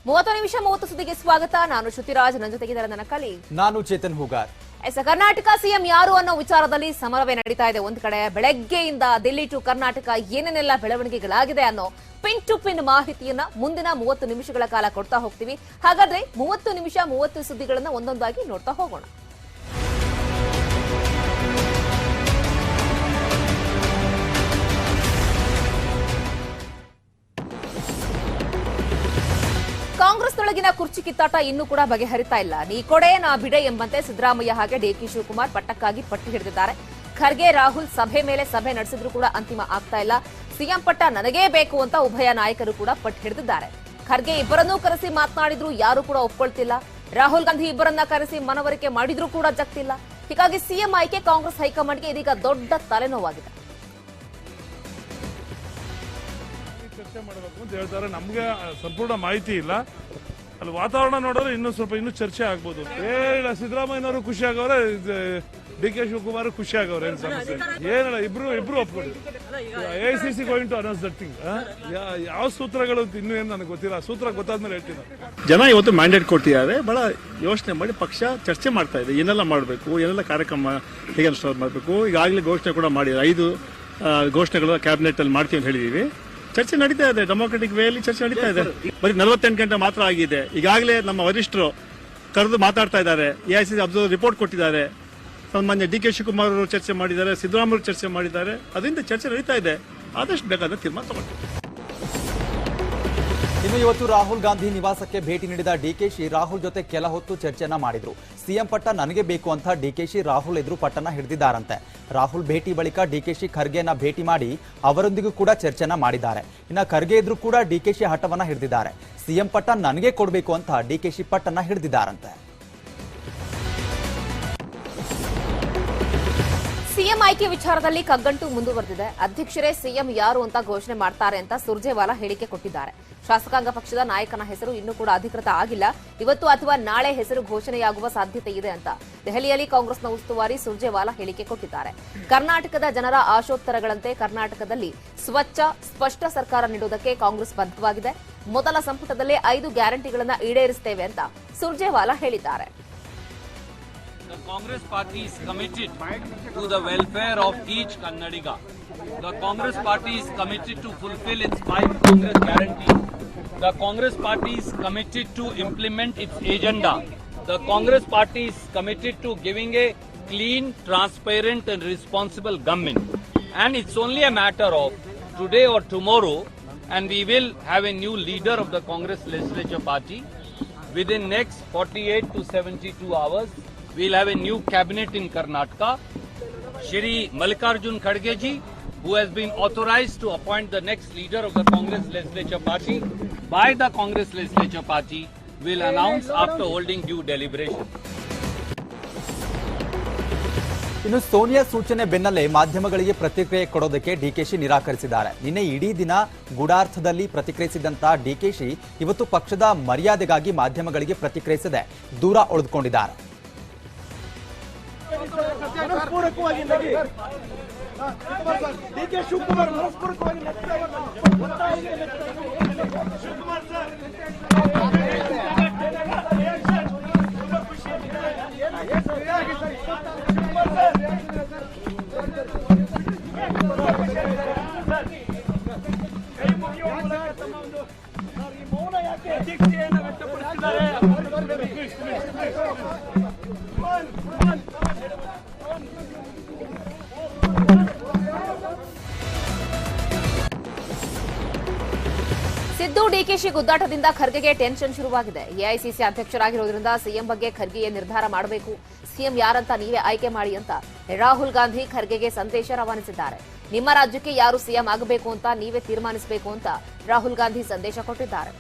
30 ನಿಮಿಷ 30 ಸುದ್ದಿಗೆ ಸ್ವಾಗತ. ನಾನು ಶ್ರುತಿರಾಜ್, ನನ್ನ ಜೊತೆಗಿದ್ದಾರೆ ನನ್ನ ಕಲಿ. ನಾನು ಚೇತನ್ ಹೂಗಾರ್. ಕರ್ನಾಟಕ ಸಿಎಂ ಯಾರು ಅನ್ನೋ ವಿಚಾರದಲ್ಲಿ ಸಮರವೇ ನಡೀತಾ ಇದೆ. ಒಂದ್ ಕಡೆ ಬೆಳಗ್ಗೆಯಿಂದ ದಿಲ್ಲಿ ಟು ಕರ್ನಾಟಕ ಏನೇನೆಲ್ಲ ಬೆಳವಣಿಗೆಗಳಾಗಿದೆ ಅನ್ನೋ ಪಿನ್ ಟು ಪಿನ್ ಮಾಹಿತಿಯನ್ನ ಮುಂದಿನ 30 ನಿಮಿಷಗಳ ಕಾಲ ಕೊಡ್ತಾ ಹೋಗ್ತೀವಿ. ಹಾಗಾದ್ರೆ 30 ನಿಮಿಷ 30 ಸುದ್ದಿಗಳನ್ನ ಒಂದೊಂದಾಗಿ ನೋಡ್ತಾ ಹೋಗೋಣ. ಕಾಂಗ್ರೆಸ್ನೊಳಗಿನ ಕುರ್ಚಿ ಕಿತ್ತಾಟ ಇನ್ನೂ ಕೂಡ ಬಗೆಹರಿತಾ ಇಲ್ಲ. ನೀ ಕೊಡೆ ನಾ ಬಿಡೆ ಎಂಬಂತೆ ಸಿದ್ದರಾಮಯ್ಯ ಹಾಗೆ ಡಿಕೆ ಶಿವಕುಮಾರ್ ಪಟ್ಟಕ್ಕಾಗಿ ಪಟ್ಟು ಹಿಡಿದಿದ್ದಾರೆ. ಖರ್ಗೆ ರಾಹುಲ್ ಸಭೆ ಮೇಲೆ ಸಭೆ ನಡೆಸಿದ್ರು ಕೂಡ ಅಂತಿಮ ಆಗ್ತಾ ಇಲ್ಲ. ಸಿಎಂ ಪಟ್ಟ ನನಗೇ ಬೇಕು ಅಂತ ಉಭಯ ನಾಯಕರು ಕೂಡ ಪಟ್ಟು ಹಿಡಿದಿದ್ದಾರೆ. ಖರ್ಗೆ ಇಬ್ಬರನ್ನೂ ಕರೆಸಿ ಮಾತನಾಡಿದ್ರು ಯಾರು ಕೂಡ ಒಪ್ಕೊಳ್ತಿಲ್ಲ. ರಾಹುಲ್ ಗಾಂಧಿ ಇಬ್ಬರನ್ನ ಕರೆಸಿ ಮನವರಿಕೆ ಮಾಡಿದ್ರೂ ಕೂಡ ಜಗ್ತಿಲ್ಲ. ಹೀಗಾಗಿ ಸಿಎಂ ಆಯ್ಕೆ ಕಾಂಗ್ರೆಸ್ ಹೈಕಮಾಂಡ್ಗೆ ಇದೀಗ ದೊಡ್ಡ ತಲೆನೋವಾಗಿದೆ. ಚರ್ಚೆ ಮಾಡಬೇಕು ಅಂತ ಹೇಳ್ತಾರೆ. ನಮ್ಗೆ ಸಂಪೂರ್ಣ ಮಾಹಿತಿ ಇಲ್ಲ. ಅಲ್ಲಿ ವಾತಾವರಣ ನೋಡಿದ್ರೆ ಇನ್ನೂ ಚರ್ಚೆ ಆಗ್ಬೋದು. ಸಿದ್ದರಾಮಯ್ಯನವರು ಖುಷಿ ಆಗವ್ರೆ, ಡಿಕೆ ಶಿವಕುಮಾರ್ ಖುಷಿ ಆಗವ್ರೆ. ಏನ್ ಸಮಸ್ಯೆ ಏನಿಲ್ಲ, ಇಬ್ರು ಒಪ್ಕೊಂಡಿದ್ರು. AICC going to announce that thing. ಯಾವ ಸೂತ್ರಗಳು ಇನ್ನೂ ಏನು ನನಗೆ ಗೊತ್ತಿಲ್ಲ. ಸೂತ್ರ ಗೊತ್ತಾದ್ಮೇಲೆ ಹೇಳ್ತೀನಿ. ಜನ ಇವತ್ತು ಮ್ಯಾಂಡೇಟ್ ಕೊಟ್ಟಿದ್ದಾರೆ. ಬಹಳ ಯೋಚನೆ ಮಾಡಿ ಪಕ್ಷ ಚರ್ಚೆ ಮಾಡ್ತಾ ಇದೆ. ಏನೆಲ್ಲ ಮಾಡಬೇಕು, ಏನೆಲ್ಲ ಕಾರ್ಯಕ್ರಮ ಹೇಗೆ ಅನುಷ್ಠಾನ ಮಾಡಬೇಕು. ಈಗಾಗಲೇ ಘೋಷಣೆ ಕೂಡ ಮಾಡಿದ್ದಾರೆ. 5 ಘೋಷಣೆಗಳು ಕ್ಯಾಬಿನೆಟ್ ಅಲ್ಲಿ ಮಾಡ್ತೀವಿ ಅಂತ ಹೇಳಿದೀವಿ. ಚರ್ಚೆ ನಡೀತಾ ಇದೆ. ಡೆಮೊಕ್ರೆಟಿಕ್ ವೇಯಲ್ಲಿ ಚರ್ಚೆ ನಡೀತಾ ಇದೆ. ಬರೀ 48 ಗಂಟೆ ಮಾತ್ರ ಆಗಿದೆ. ಈಗಾಗಲೇ ನಮ್ಮ ವರಿಷ್ಠರು ಕರೆದು ಮಾತಾಡ್ತಾ ಇದ್ದಾರೆ. AICC ಅಬ್ಸರ್ವರ್ ರಿಪೋರ್ಟ್ ಕೊಟ್ಟಿದ್ದಾರೆ. ಸನ್ಮಾನ್ಯ ಡಿಕೆ ಶಿವಕುಮಾರ್ ಅವರು ಚರ್ಚೆ ಮಾಡಿದ್ದಾರೆ, ಸಿದ್ದರಾಮಯ್ಯ ಚರ್ಚೆ ಮಾಡಿದ್ದಾರೆ. ಅದರಿಂದ ಚರ್ಚೆ ನಡೀತಾ ಇದೆ. ಆದಷ್ಟು ಬೇಕಾದ ತೀರ್ಮಾನ ತಗೊಳ್ತೀವಿ. ಇನ್ನು ಇವತ್ತು ರಾಹುಲ್ ಗಾಂಧಿ ನಿವಾಸಕ್ಕೆ ಭೇಟಿ ನೀಡಿದ ಡಿಕೆಶಿ ರಾಹುಲ್ ಜೊತೆ ಕೆಲ ಹೊತ್ತು ಚರ್ಚೆಯನ್ನ ಮಾಡಿದ್ರು. ಸಿಎಂ ಪಟ್ಟ ನನಗೆ ಬೇಕು ಅಂತ ಡಿಕೆಶಿ ರಾಹುಲ್ ಎದುರು ಪಟ್ಟನ ಹಿಡಿದಿದ್ದಾರಂತೆ. ರಾಹುಲ್ ಭೇಟಿ ಬಳಿಕ ಡಿಕೆಶಿ ಖರ್ಗೆಯನ್ನ ಭೇಟಿ ಮಾಡಿ ಅವರೊಂದಿಗೂ ಕೂಡ ಚರ್ಚೆಯನ್ನ ಮಾಡಿದ್ದಾರೆ. ಇನ್ನು ಖರ್ಗೆ ಎದುರು ಕೂಡ ಡಿಕೆಶಿ ಹಠವನ್ನ ಹಿಡಿದಿದ್ದಾರೆ. ಸಿಎಂ ಪಟ್ಟ ನನಗೆ ಕೊಡಬೇಕು ಅಂತ ಡಿಕೆಶಿ ಪಟ್ಟನ್ನ ಹಿಡಿದಿದ್ದಾರಂತೆ. ಸಿಎಂ ಆಯ್ಕೆ ವಿಚಾರದಲ್ಲಿ ಕಗ್ಗಂಟು ಮುಂದುವರೆದಿದೆ. ಅಧ್ಯಕ್ಷರೇ ಸಿಎಂ ಯಾರು ಅಂತ ಘೋಷಣೆ ಮಾಡ್ತಾರೆ ಅಂತ ಸುರ್ಜೇವಾಲಾ ಹೇಳಿಕೆ ಕೊಟ್ಟಿದ್ದಾರೆ. ಶಾಸಕಾಂಗ ಪಕ್ಷದ ನಾಯಕನ ಹೆಸರು ಇನ್ನೂ ಕೂಡ ಅಧಿಕೃತ ಆಗಿಲ್ಲ. ಇವತ್ತು ಅಥವಾ ನಾಳೆ ಹೆಸರು ಘೋಷಣೆಯಾಗುವ ಸಾಧ್ಯತೆ ಇದೆ ಅಂತ ದೆಹಲಿಯಲ್ಲಿ ಕಾಂಗ್ರೆಸ್ನ ಉಸ್ತುವಾರಿ ಸುರ್ಜೇವಾಲಾ ಹೇಳಿಕೆ ಕೊಟ್ಟಿದ್ದಾರೆ. ಕರ್ನಾಟಕದ ಜನರ ಆಶೋತ್ತರಗಳಂತೆ ಕರ್ನಾಟಕದಲ್ಲಿ ಸ್ವಚ್ಛ ಸ್ಪಷ್ಟ ಸರ್ಕಾರ ನೀಡುವುದಕ್ಕೆ ಕಾಂಗ್ರೆಸ್ ಬದ್ಧವಾಗಿದೆ. ಮೊದಲ ಸಂಪುಟದಲ್ಲೇ 5 ಗ್ಯಾರಂಟಿಗಳನ್ನು ಈಡೇರಿಸುತ್ತೇವೆ ಅಂತ ಸುರ್ಜೇವಾಲಾ ಹೇಳಿದ್ದಾರೆ. The Congress party is committed to the welfare of each Kannadiga. The Congress party is committed to fulfill its 5 Congress guarantees. The Congress party is committed to implement its agenda. The Congress party is committed to giving a clean, transparent and responsible government. And it's only a matter of today or tomorrow, and we will have a new leader of the Congress legislature party. Within next 48 to 72 hours, we'll have a new cabinet in Karnataka. Shri Mallikarjun Kharge ji, who has been authorized to appoint the next leader of the Congress legislature party by the Congress legislature party, will announce after holding due deliberation. ಇನ್ನು ಸೋನಿಯಾ ಸೂಚನೆ ಬೆನ್ನಲ್ಲೇ ಮಾಧ್ಯಮಗಳಿಗೆ ಪ್ರತಿಕ್ರಿಯೆ ಕೊಡೋದಕ್ಕೆ ಡಿಕೆಶಿ ನಿರಾಕರಿಸಿದ್ದಾರೆ. ನಿನ್ನೆ ಇಡೀ ದಿನ ಗೂಢಾರ್ಥದಲ್ಲಿ ಪ್ರತಿಕ್ರಿಯಿಸಿದಂತ ಡಿಕೆಶಿ ಇವತ್ತು ಪಕ್ಷದ ಮರ್ಯಾದೆಗಾಗಿ ಮಾಧ್ಯಮಗಳಿಗೆ ಪ್ರತಿಕ್ರಿಯಿಸದೆ ದೂರ ಉಳಿದುಕೊಂಡಿದ್ದಾರೆ. ಡಿಕೆ ಶಿವಕುಮಾರ್ ಮನಸ್ಪೂರ್ವಕವಾಗಿ ಮೌನ ಯಾಕೆ ಅಧ್ಯಕ್ಷತೆಯನ್ನು ವ್ಯಕ್ತಪಡಿಸಿದ್ದಾರೆ. ಸಿದ್ದು ಡಿಕೆಶಿ ಗುದ್ದಾಟದಿಂದ ಖರ್ಗೆಗೆ ಟೆನ್ಷನ್ ಶುರುವಾಗಿದೆ. ಎಐಸಿಸಿ ಅಧ್ಯಕ್ಷರಾಗಿರೋದ್ರಿಂದ ಸಿಎಂ ಬಗ್ಗೆ ಖರ್ಗೆ ನಿರ್ಧಾರ ಮಾಡಬೇಕು. ಸಿಎಂ ಯಾರಂತ ನೀವೇ ಆಯ್ಕೆ ಮಾಡಿ ಅಂತ ರಾಹುಲ್ ಗಾಂಧಿ ಖರ್ಗೆಗೆ ಸಂದೇಶ ರವಾನಿಸಿದ್ದಾರೆ. ನಿಮ್ಮ ರಾಜ್ಯಕ್ಕೆ ಯಾರು ಸಿಎಂ ಆಗಬೇಕು ಅಂತ ನೀವೇ ತೀರ್ಮಾನಿಸಬೇಕು ಅಂತ ರಾಹುಲ್ ಗಾಂಧಿ ಸಂದೇಶ ಕೊಟ್ಟಿದ್ದಾರೆ.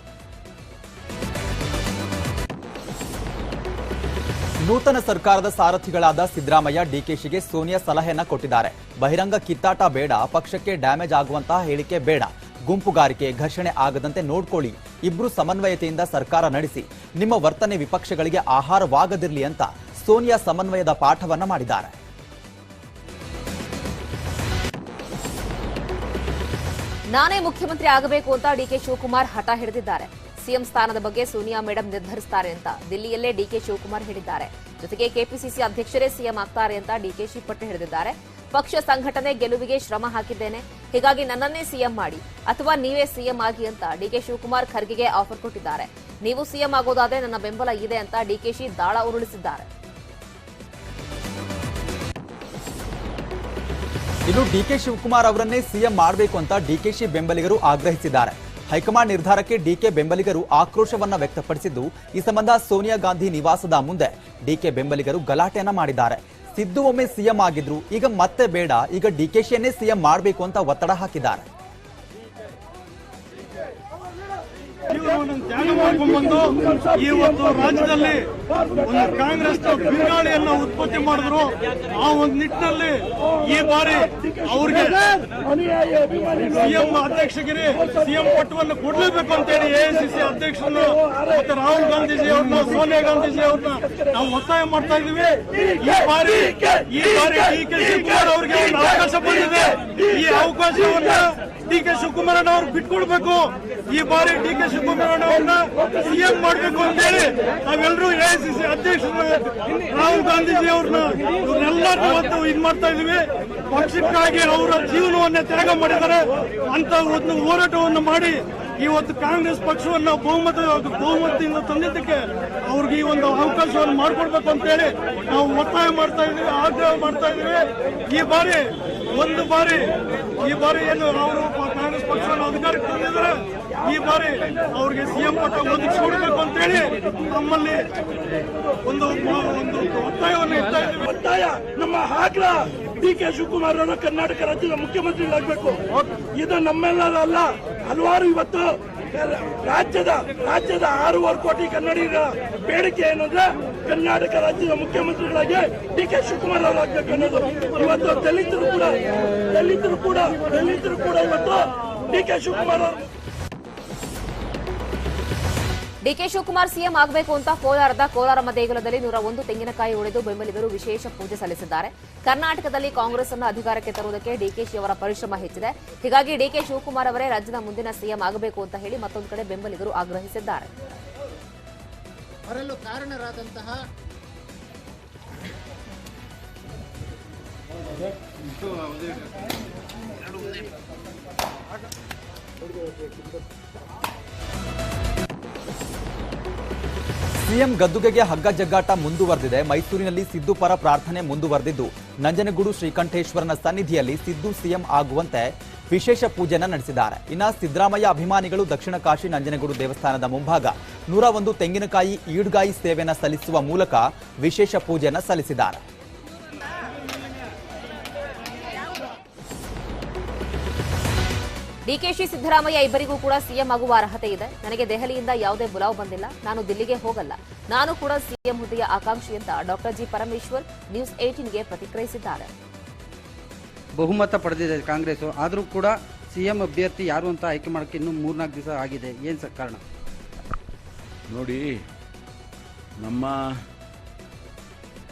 ನೂತನ ಸರ್ಕಾರದ ಸಾರಥಿಗಳಾದ ಸಿದ್ದರಾಮಯ್ಯ ಡಿಕೆಶಿಗೆ ಸೋನಿಯಾ ಸಲಹೆಯನ್ನ ಕೊಟ್ಟಿದ್ದಾರೆ. ಬಹಿರಂಗ ಕಿತ್ತಾಟ ಬೇಡ, ಪಕ್ಷಕ್ಕೆ ಡ್ಯಾಮೇಜ್ ಆಗುವಂತಹ ಹೇಳಿಕೆ ಬೇಡ, ಗುಂಪುಗಾರಿಕೆ ಘರ್ಷಣೆ ಆಗದಂತೆ ನೋಡ್ಕೊಳ್ಳಿ, ಇಬ್ರು ಸಮನ್ವಯತೆಯಿಂದ ಸರ್ಕಾರ ನಡೆಸಿ, ನಿಮ್ಮ ವರ್ತನೆ ವಿಪಕ್ಷಗಳಿಗೆ ಆಹಾರವಾಗದಿರಲಿ ಅಂತ ಸೋನಿಯಾ ಸಮನ್ವಯದ ಪಾಠವನ್ನ ಮಾಡಿದ್ದಾರೆ. ನಾನೇ ಮುಖ್ಯಮಂತ್ರಿ ಆಗಬೇಕು ಅಂತ ಡಿಕೆ ಶಿವಕುಮಾರ್ ಹಠ ಹಿಡಿದಿದ್ದಾರೆ. ಸಿಎಂ ಸ್ಥಾನದ ಬಗ್ಗೆ ಸೋನಿಯಾ ಮೇಡಂ ನಿರ್ಧರಿಸುತ್ತಾರೆ ಅಂತ ದಿಲ್ಲಿಯಲ್ಲೇ ಡಿಕೆ ಶಿವಕುಮಾರ್ ಹೇಳಿದ್ದಾರೆ. ಜೊತೆಗೆ ಕೆಪಿಸಿಸಿ ಅಧ್ಯಕ್ಷರೇ ಸಿಎಂ ಆಗ್ತಾರೆ ಅಂತ ಡಿಕೆಶಿ ಪಟ್ಟು ಹಿಡಿದಿದ್ದಾರೆ. ಪಕ್ಷ ಸಂಘಟನೆ ಗೆಲುವಿಗೆ ಶ್ರಮ ಹಾಕಿದ್ದೇನೆ, ಹೀಗಾಗಿ ನನ್ನನ್ನೇ ಸಿಎಂ ಮಾಡಿ ಅಥವಾ ನೀವೇ ಸಿಎಂ ಆಗಿ ಅಂತ ಡಿಕೆ ಶಿವಕುಮಾರ್ ಖರ್ಗೆಗೆ ಆಫರ್ ಕೊಟ್ಟಿದ್ದಾರೆ. ನೀವು ಸಿಎಂ ಆಗೋದಾದ್ರೆ ನನ್ನ ಬೆಂಬಲ ಇದೆ ಅಂತ ಡಿಕೆಶಿ ದಾಳ ಉರುಳಿಸಿದ್ದಾರೆ. ಇನ್ನು ಡಿಕೆ ಶಿವಕುಮಾರ್ ಅವರನ್ನೇ ಸಿಎಂ ಮಾಡಬೇಕು ಅಂತ ಡಿಕೆಶಿ ಬೆಂಬಲಿಗರು ಆಗ್ರಹಿಸಿದ್ದಾರೆ. ಹೈಕಮಾಂಡ್ ನಿರ್ಧಾರಕ್ಕೆ ಡಿಕೆ ಬೆಂಬಲಿಗರು ಆಕ್ರೋಶವನ್ನ ವ್ಯಕ್ತಪಡಿಸಿದ್ದು, ಈ ಸಂಬಂಧ ಸೋನಿಯಾ ಗಾಂಧಿ ನಿವಾಸದ ಮುಂದೆ ಡಿಕೆ ಬೆಂಬಲಿಗರು ಗಲಾಟೆಯನ್ನ ಮಾಡಿದ್ದಾರೆ. ಸಿದ್ದು ಒಮ್ಮೆ ಸಿಎಂ ಆಗಿದ್ರು, ಈಗ ಮತ್ತೆ ಬೇಡ, ಈಗ ಡಿಕೆಶಿಯನ್ನೇ ಸಿಎಂ ಮಾಡಬೇಕು ಅಂತ ಒತ್ತಡ ಹಾಕಿದ್ದಾರೆ. ತ್ಯಾಗ ಮಾಡ್ಕೊಂಡ್ಬಂದು ಇವತ್ತು ರಾಜ್ಯದಲ್ಲಿ ಒಂದು ಕಾಂಗ್ರೆಸ್ ಬಿರುಗಾಳಿಯನ್ನ ಉತ್ಪತ್ತಿ ಮಾಡಿದ್ರು. ಆ ಒಂದು ನಿಟ್ಟಿನಲ್ಲಿ ಈ ಬಾರಿ ಅವ್ರಿಗೆ ಸಿಎಂ ಅಧ್ಯಕ್ಷಗಿರಿ ಸಿಎಂ ಪಟ್ಟವನ್ನು ಕೊಡ್ಲೇಬೇಕು ಅಂತ ಹೇಳಿ ಎಐಸಿಸಿ ಅಧ್ಯಕ್ಷರನ್ನು ಮತ್ತೆ ರಾಹುಲ್ ಗಾಂಧೀಜಿ ಅವ್ರನ್ನ ಸೋನಿಯಾ ಗಾಂಧೀಜಿ ಅವ್ರನ್ನ ನಾವು ಒತ್ತಾಯ ಮಾಡ್ತಾ ಇದೀವಿ. ಈ ಬಾರಿ ಡಿಕೆ ಶಿವಕುಮಾರ್ ಅವರಿಗೆ ಒಂದು ಅವಕಾಶ ಬಂದಿದೆ. ಈ ಅವಕಾಶವನ್ನ ಡಿಕೆ ಶಿವಕುಮಾರ್ ಅವ್ರು ಬಿಟ್ಕೊಡ್ಬೇಕು. ಈ ಬಾರಿ ಡಿಕೆ ಶಿವಕುಮಾರ್ ಅವ್ರನ್ನ ಸಿಎಂ ಮಾಡಬೇಕು ಅಂತ ಹೇಳಿ ನಾವೆಲ್ಲರೂ ಎಐಸಿಸಿ ಅಧ್ಯಕ್ಷರು ರಾಹುಲ್ ಗಾಂಧೀಜಿ ಅವ್ರನ್ನ ಇವ್ರನ್ನೆಲ್ಲರೂ ಇವತ್ತು ಇದು ಮಾಡ್ತಾ ಇದೀವಿ. ಪಕ್ಷಕ್ಕಾಗಿ ಅವರ ಜೀವನವನ್ನೇ ತ್ಯಾಗ ಮಾಡಿದ್ದಾರೆ ಅಂತ ಒಂದು ಹೋರಾಟವನ್ನು ಮಾಡಿ ಇವತ್ತು ಕಾಂಗ್ರೆಸ್ ಪಕ್ಷವನ್ನು ಬಹುಮತದಿಂದ ತಂದಿದ್ದಕ್ಕೆ ಅವ್ರಿಗೆ ಈ ಒಂದು ಅವಕಾಶವನ್ನು ಮಾಡಿಕೊಡ್ಬೇಕು ಅಂತ ಹೇಳಿ ನಾವು ಒತ್ತಾಯ ಮಾಡ್ತಾ ಇದೀವಿ, ಆಗ್ರಹ ಮಾಡ್ತಾ ಇದೀವಿ. ಈ ಬಾರಿ ಏನು ಅವರು ಕಾಂಗ್ರೆಸ್ ಪಕ್ಷವನ್ನು ಅಧಿಕಾರಕ್ಕೆ ತಂದಿದ್ದಾರೆ, ಈ ಬಾರಿ ಅವ್ರಿಗೆ ಸಿಎಂ ಪಟ್ಟ ಒದಗಿಸಿಕೊಡ್ಬೇಕು ಅಂತ ಹೇಳಿ ನಮ್ಮಲ್ಲಿ ಒಂದು ಒತ್ತಾಯವನ್ನು ಇಡ್ತಾ ಇದ್ದೀವಿ. ಒತ್ತಾಯ ನಮ್ಮ ಆಗ್ರಹ ಡಿಕೆ ಶಿವಕುಮಾರ್ ಅವರು ಕರ್ನಾಟಕ ರಾಜ್ಯದ ಮುಖ್ಯಮಂತ್ರಿಗಳಾಗಬೇಕು. ಇದು ನಮ್ಮೆಲ್ಲರ ಅಲ್ಲ, ಹಲವಾರು ಇವತ್ತು ರಾಜ್ಯದ 6.5 ಕೋಟಿ ಕನ್ನಡಿಗರ ಬೇಡಿಕೆ ಏನಂದ್ರೆ ಕರ್ನಾಟಕ ರಾಜ್ಯದ ಮುಖ್ಯಮಂತ್ರಿಗಳಾಗಿ ಡಿಕೆ ಶಿವಕುಮಾರ್ ಅವರು ಆಗ್ಬೇಕು ಅನ್ನೋದು. ಇವತ್ತು ದಲಿತರು ಕೂಡ ಇವತ್ತು ಡಿಕೆ ಶಿವಕುಮಾರ್ ಅವರು ಡಿಕೆ ಶಿವಕುಮಾರ್ ಸಿಎಂ ಆಗಬೇಕು ಅಂತ ಕೋಲಾರದ ಕೋಲಾರಮ್ಮ ದೇಗುಲದಲ್ಲಿ 101 ತೆಂಗಿನಕಾಯಿ ಒಡೆದು ಬೆಂಬಲಿಗರು ವಿಶೇಷ ಪೂಜೆ ಸಲ್ಲಿಸಿದ್ದಾರೆ. ಕರ್ನಾಟಕದಲ್ಲಿ ಕಾಂಗ್ರೆಸ್ ಅನ್ನು ಅಧಿಕಾರಕ್ಕೆ ತರುವುದಕ್ಕೆ ಡಿಕೆಶಿ ಅವರ ಪರಿಶ್ರಮ ಹೆಚ್ಚಿದೆ, ಹೀಗಾಗಿ ಡಿಕೆ ಶಿವಕುಮಾರ್ ಅವರೇ ರಾಜ್ಯದ ಮುಂದಿನ ಸಿಎಂ ಆಗಬೇಕು ಅಂತ ಹೇಳಿ ಮತ್ತೊಂದು ಕಡೆ ಬೆಂಬಲಿಗರು ಆಗ್ರಹಿಸಿದ್ದಾರೆ. ಬರಲು ಕಾರಣರಾದಂತಹ ಸಿಎಂ ಗದ್ದುಗೆಗೆ ಹಗ್ಗ ಜಗ್ಗಾಟ ಮುಂದುವರೆದಿದೆ. ಮೈಸೂರಿನಲ್ಲಿ ಸಿದ್ದು ಪರ ಪ್ರಾರ್ಥನೆ ಮುಂದುವರೆದಿದ್ದು, ನಂಜನಗೂಡು ಶ್ರೀಕಂಠೇಶ್ವರನ ಸನ್ನಿಧಿಯಲ್ಲಿ ಸಿದ್ದು ಸಿಎಂ ಆಗುವಂತೆ ವಿಶೇಷ ಪೂಜೆಯನ್ನು ನಡೆಸಿದ್ದಾರೆ. ಇನ್ನು ಸಿದ್ದರಾಮಯ್ಯ ಅಭಿಮಾನಿಗಳು ದಕ್ಷಿಣ ಕಾಶಿ ನಂಜನಗೂಡು ದೇವಸ್ಥಾನದ ಮುಂಭಾಗ 101 ತೆಂಗಿನಕಾಯಿ ಈಡ್ಗಾಯಿ ಸೇವೆಯನ್ನು ಸಲ್ಲಿಸುವ ಮೂಲಕ ವಿಶೇಷ ಪೂಜೆಯನ್ನು ಸಲ್ಲಿಸಿದ್ದಾರೆ. ಡಿಕೆಶಿ ಸಿದ್ದರಾಮಯ್ಯ ಇಬ್ಬರಿಗೂ ಕೂಡ ಸಿಎಂ ಆಗುವ ಅರ್ಹತೆ ಇದೆ. ನನಗೆ ದೆಹಲಿಯಿಂದ ಯಾವುದೇ ಬುಲಾವ್ ಬಂದಿಲ್ಲ, ನಾನು ದಿಲ್ಲಿಗೆ ಹೋಗಲ್ಲ, ನಾನು ಕೂಡ ಸಿಎಂ ಹುದ್ದೆಯ ಆಕಾಂಕ್ಷಿ ಅಂತ ಡಾಕ್ಟರ್ ಜಿ ಪರಮೇಶ್ವರ್ ನ್ಯೂಸ್ 18ಗೆ ಪ್ರತಿಕ್ರಿಯಿಸಿದ್ದಾರೆ. ಬಹುಮತ ಪಡೆದಿದೆ ಕಾಂಗ್ರೆಸ್, ಆದರೂ ಕೂಡ ಸಿಎಂ ಅಭ್ಯರ್ಥಿ ಯಾರು ಅಂತ ಆಯ್ಕೆ ಮಾಡೋಕ್ಕೆ ಇನ್ನೂ 3-4 ದಿವಸ ಆಗಿದೆ. ಏನು ಸರ್ ಕಾರಣ? ನೋಡಿ, ನಮ್ಮ